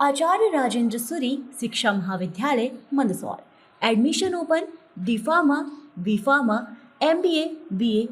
आचार्य राजेंद्र सूरी शिक्षा महाविद्यालय Mandsaur. Admission open. D pharma, B pharma, MBA, BA,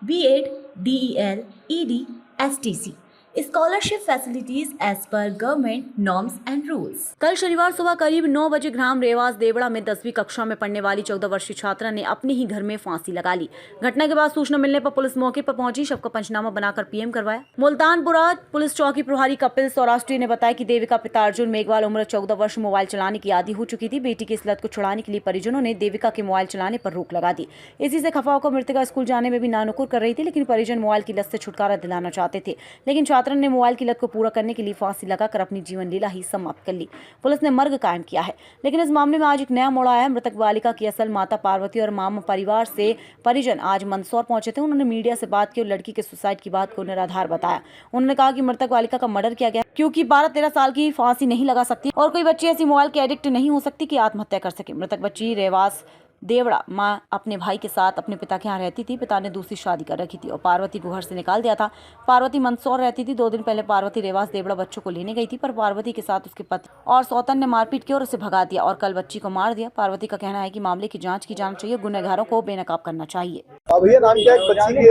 B.Ed, DEL, ED, STC। Scholarship facilities as per government norms and rules. कल शनिवार सुबह करीब 9 बजे ग्राम रेवास देवड़ा में 10वीं कक्षा में पढ़ने वाली 14 वर्षीय छात्रा ने अपने ही घर में फांसी लगा ली। घटना के बाद सूचना मिलने पर पुलिस मौके पर पहुंची, शव का पंचनामा बनाकर PM करवाया। मुल्तानपुरा पुलिस चौकी प्रभारी कपिल सौराष्ट्री ने बताया कि देविका पिता अर्जुन मेघवाल उम्र 14 वर्ष मोबाइल चलाने की आदी हो चुकी थी। बेटी की इस लत को छुड़ाने के लिए परिजनों ने देविका के मोबाइल चलाने पर रोक लगा दी। इसी से खफा होकर मृतका स्कूल जाने में भी नानुकुर कर रही थी, लेकिन परिजन मोबाइल की लत से छुटकारा दिलाना चाहते थे। लेकिन छात्रा ने मोबाइल की लत को पूरा करने के लिए फांसी लगाकर अपनी जीवन लीला ही समाप्त कर ली। पुलिस ने मर्ग कायम किया है, लेकिन इस मामले में आज एक नया मोड़ आया है। मृतक बालिका की असल माता पार्वती और मामा परिवार से परिजन आज मंदसौर पहुंचे थे। उन्होंने मीडिया से बात की और लड़की के सुसाइड की बात को निराधार बताया। उन्होंने कहा कि मृतक बालिका का मर्डर किया गया क्योंकि 12-13 साल की फांसी नहीं लगा सकती और कोई बच्ची ऐसी मोबाइल की एडिक्ट नहीं हो सकती कि आत्महत्या कर सके। मृतक बच्ची रेवास देवड़ा मां अपने भाई के साथ अपने पिता के यहाँ रहती थी। पिता ने दूसरी शादी कर रखी थी और पार्वती को घर से निकाल दिया था। पार्वती मंदसौर रहती थी। 2 दिन पहले पार्वती रेवास देवड़ा बच्चों को लेने गई थी, पर पार्वती के साथ उसके पति और सौतन ने मारपीट की और उसे भगा दिया और कल बच्ची को मार दिया। पार्वती का कहना है कि मामले की जांच की जानी चाहिए, गुनहगारों को बेनकाब करना चाहिए। भैया नाम क्या है? बच्ची की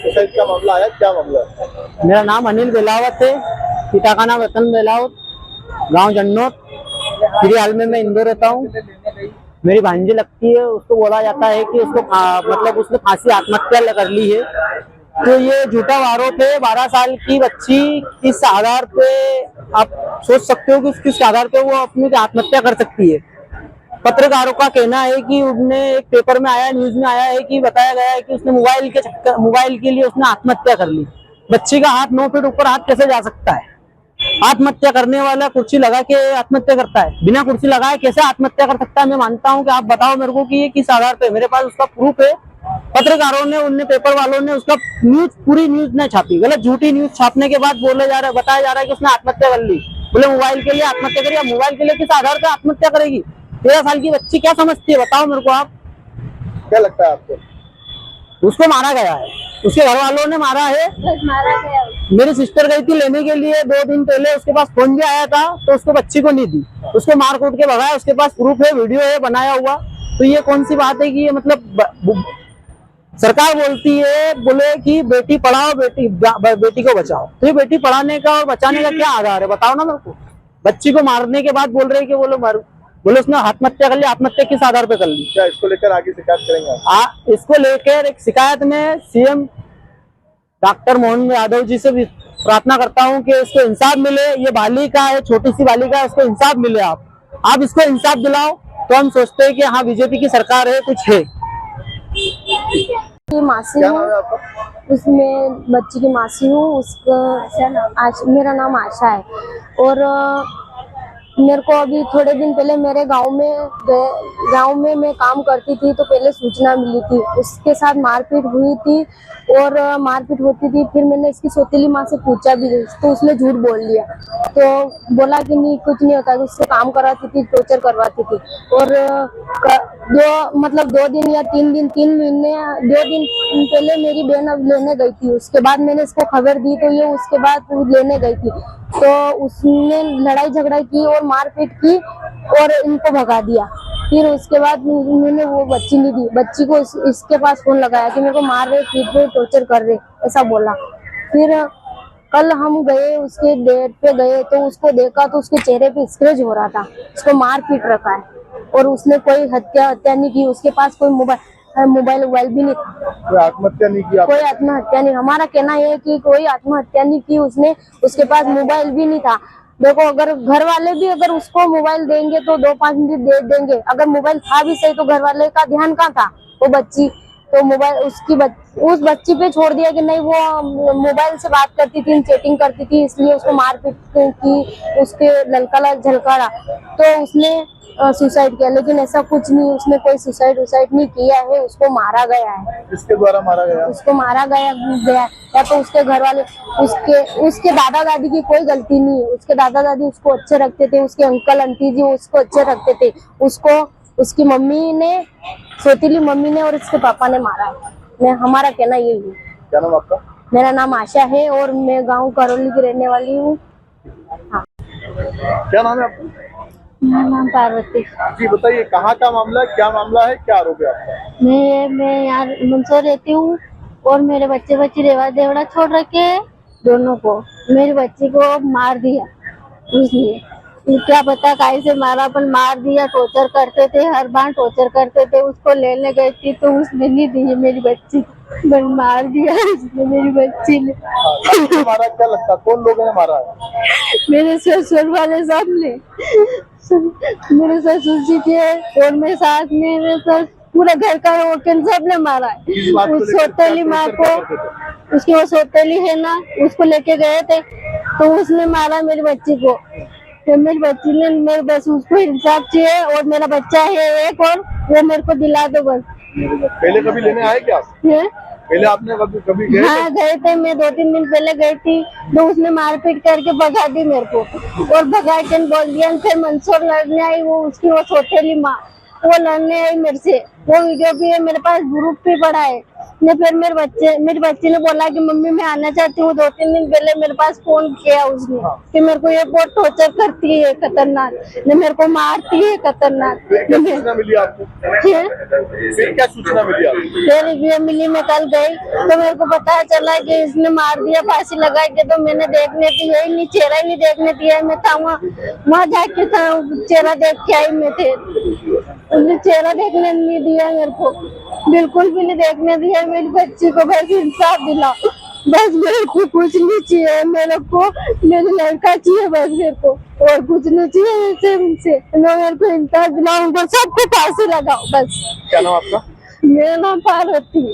सुसाइड का मामला आया, क्या मामला है? मेरा नाम अनिल बेलावत है, पिता का नाम रतन बेलावत, गांव जन्नौत। फिलहाल में मैं इंदौर रहता हूँ। मेरी भांजी लगती है, उसको बोला जाता है कि उसको मतलब उसने फांसी आत्महत्या कर ली है। तो ये झूठा आरोप है। 12 साल की बच्ची किस आधार पे आप सोच सकते हो कि किस आधार पे वो अपनी आत्महत्या कर सकती है? पत्रकारों का कहना है कि उन्हें एक पेपर में आया, न्यूज में आया है कि बताया गया है कि उसने मोबाइल के लिए उसने आत्महत्या कर ली। बच्ची का हाथ 9 फीट ऊपर हाथ कैसे जा सकता है? आत्महत्या करने वाला कुर्सी लगा के आत्महत्या करता है, बिना कुर्सी लगाए कैसे आत्महत्या कर सकता है? मैं मानता हूं कि आप बताओ मेरे को कि ये किस आधार पे। मेरे पास उसका प्रूफ है। पत्रकारों ने, उनने पेपर वालों ने उसका पूरी न्यूज नहीं छापी, गलत झूठी न्यूज छापने के बाद बताया जा रहा है कि उसने आत्महत्या कर ली। बोले मोबाइल के लिए आत्महत्या करी। मोबाइल के लिए किस आधार पर आत्महत्या करेगी? 13 साल की बच्ची क्या समझती है, बताओ मेरे को। आप क्या लगता है आपको? उसको मारा गया है, उसके घर वालों ने मारा है। मेरी सिस्टर गई थी लेने के लिए 2 दिन पहले, उसके पास फोन भी आया था तो उसको बच्ची को नहीं दी, उसको मार कूट के भगाया। उसके पास प्रूफ है, वीडियो है बनाया हुआ। तो ये कौन सी बात है कि ये मतलब सरकार बोलती है, बोले कि बेटी पढ़ाओ बेटी को बचाओ। तो ये बेटी पढ़ाने का और बचाने का क्या आधार है, बताओ ना मेरे को। बच्ची को मारने के बाद बोल रहे कि बोले उसने आत्महत्या कर ली। आत्महत्या किस आधार पे कर ली? क्या इसको लेकर आगे शिकायत करेंगे? इसको लेकर एक शिकायत में CM डॉक्टर मोहन यादव जी से भी प्रार्थना करता हूं कि इसको इंसाफ मिले। ये बालिका है, छोटी सी बालिका है, उसको इंसाफ मिले। आप इसको इंसाफ दिलाओ तो हम सोचते हैं कि हाँ BJP की सरकार है, कुछ है। मासी हूँ, उसमें बच्ची की मासी हूँ। उसका मेरा नाम आशा है। और मेरे को अभी थोड़े दिन पहले मेरे गांव में मैं काम करती थी तो पहले सूचना मिली थी, उसके साथ मारपीट हुई थी और मारपीट होती थी। फिर मैंने इसकी सौतेली माँ से पूछा भी तो उसने झूठ बोल लिया। तो बोला कि नहीं कुछ नहीं होता, उससे काम करवाती थी, टॉर्चर करवाती थी। और 2 दिन या 3 दिन 3 महीने 2 दिन पहले मेरी बहन अब लेने गई थी। उसके बाद मैंने इसको खबर दी तो ये उसके बाद लेने गई थी तो उसने लड़ाई झगड़ा की और मारपीट की और इनको भगा दिया। फिर उसके बाद मैंने वो बच्ची नहीं दी, बच्ची को इसके पास फोन लगाया कि मेरे को मार रहे, पीट रहे, टॉर्चर कर रहे, ऐसा बोला। फिर कल हम गए, उसके डेट पे गए तो उसको देखा तो उसके चेहरे पे स्क्रैच हो रहा था, उसको मार पीट रखा है और उसने कोई हत्या नहीं की। उसके पास कोई मोबाइल भी नहीं था। कोई आत्महत्या नहीं की? कोई आत्महत्या नहीं। हमारा कहना है कि कोई आत्महत्या नहीं की उसने। उसके पास मोबाइल भी नहीं था। देखो, अगर घर वाले भी अगर उसको मोबाइल देंगे तो 2-5 मिनट दे देंगे। अगर मोबाइल था भी सही तो घर वाले का ध्यान कहाँ था? वो बच्ची तो मोबाइल उस बच्ची पे छोड़ दिया कि नहीं वो मोबाइल से बात करती थी, चैटिंग करती थी, इसलिए उसको मारपीट की, उसके ललका झलकारा तो उसने सुसाइड किया। लेकिन ऐसा कुछ नहीं, उसने कोई सुसाइड नहीं किया है। उसको मारा गया है। इसके द्वारा मारा गया? उसको मारा गया या तो उसके घर वाले, उसके दादा दादी की कोई गलती नहीं है। उसके दादा दादी उसको अच्छे रखते थे, उसके अंकल आंटी जी उसको अच्छे रखते थे। उसको उसकी मम्मी ने, सौतीली मम्मी ने और इसके पापा ने मारा है। हमारा कहना यही है। क्या नाम आपका? मेरा नाम आशा है और मैं गाँव करौली की रहने वाली हूँ। हाँ। क्या नाम है आपका? मेरा नाम पार्वती। जी बताइए, कहाँ का मामला है, क्या मामला है, क्या आरोप है आपका? मैं यहाँ मंदसौर रहती हूँ और मेरे बच्चे रेवा देवड़ा छोड़ रखे हैं दोनों को। मेरी बच्ची को मार दिया उसने, क्या पता काहे से मारा, पर मार दिया। टॉर्चर करते थे, हर बार टॉर्चर करते थे। उसको लेने गई थी तो उसने नहीं दी है मेरी बच्ची, बस मार दिया उसने मेरी बच्ची ने। किसने मारा, क्या लगता है कौन लोगों ने मारा है? मेरे ससुर वाले सामने, मेरे ससुर जी थे और मेरे साथ में मेरे साथ पूरा घर का होटल सबने मारा है। किस बात को उस लेकर सौतेली माँ क्या को, करते थे? उसकी वो सौतेली है ना, उसको लेके गए थे तो उसने मारा मेरी बच्ची को। तो मेरी बच्ची ने, मेरे बस उसको इंसाफ चाहिए और मेरा बच्चा है एक और, वो मेरे को दिला दो बस। पहले कभी लेने आए क्या आप? है? पहले आपने कभी गए थे? हाँ गए थे, मैं 2-3 दिन पहले गई थी तो उसने मारपीट करके भगा दी मेरे को और भगा के बोल दिया। फिर मंदसौर लड़ने आई वो, उसकी वो सौतेली माँ, वो लड़ने आई मेरे से। वो वीडियो भी है मेरे पास, ग्रुप पे पड़ा है। ने फिर मेरी बच्ची ने बोला कि मम्मी मैं आना चाहती हूँ। 2-3 दिन पहले मेरे पास फोन किया उसने कि मेरे को ये बहुत टॉर्चर करती है खतरनाक, ने मेरे को मारती है खतरनाक। फिर क्या सूचना मिली आपको? है? फिर क्या सूचना मिली आपको? फिर ये मिली, मैं कल गई तो मेरे को पता चला कि इसने मार दिया फांसी लगा के। तो मैंने देखने दिया ही नहीं, चेहरा ही नहीं देखने दिया। मैं था वहाँ जाके था, चेहरा देख के आई मैं थे। उसने चेहरा देखने नहीं दिया मेरे को, बिल्कुल भी नहीं देखने दिया। मेरी बच्ची को बस इंसाफ दिला, बस मेरे को कुछ नहीं चाहिए। मेरे को मेरा लड़का चाहिए बस, मेरे को और कुछ नहीं चाहिए ऐसे उनसे। मेरे को इंसाफ दिलाओ, उनको सबको फांसी लगाओ बस। क्या नाम आपका? मेरा नाम पार्वती।